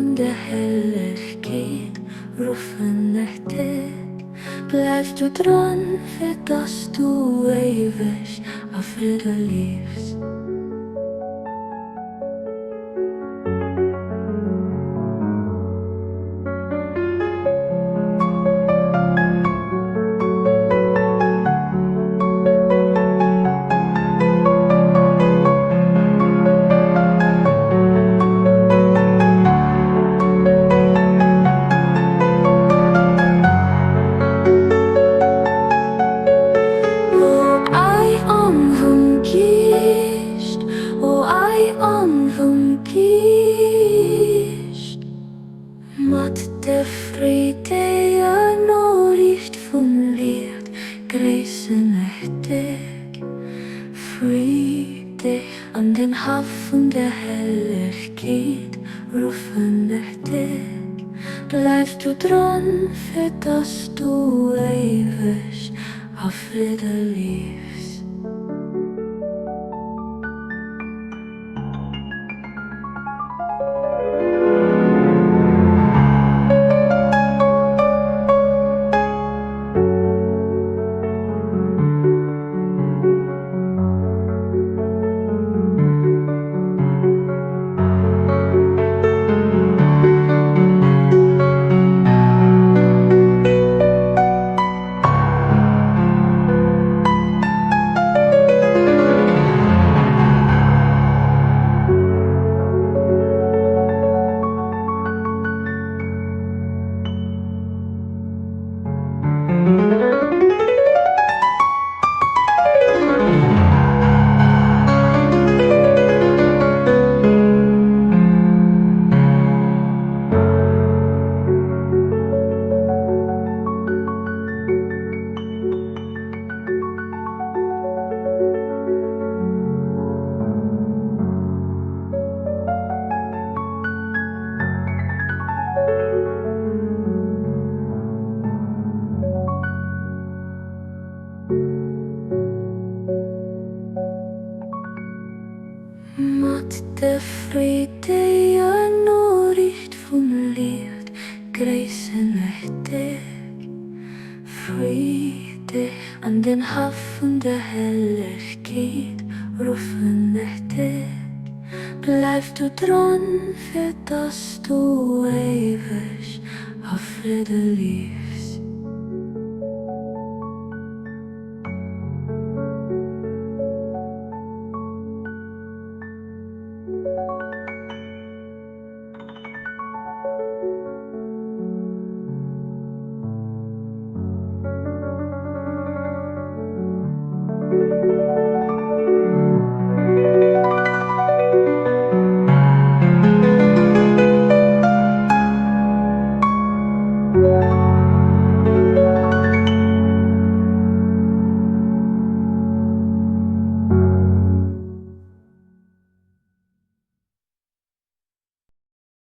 von der Helligkeit rufen nach dir. Bleibst du dran, für dass du ewig auf Frieden liebst. Mat der Friede ja Nachricht vom Licht, grüßen dich. Friede an den Hafen der Helligkeit, rufen dich. Bleibst du dran, für dass du ewig auf Frieden liebst. Mat der Friede ja Nachricht vom Licht, grüßen dich. Friede an den Hafen der Helligkeit, rufen dich. Bleibst du dran, für dass du ewig auf Frieden liebst.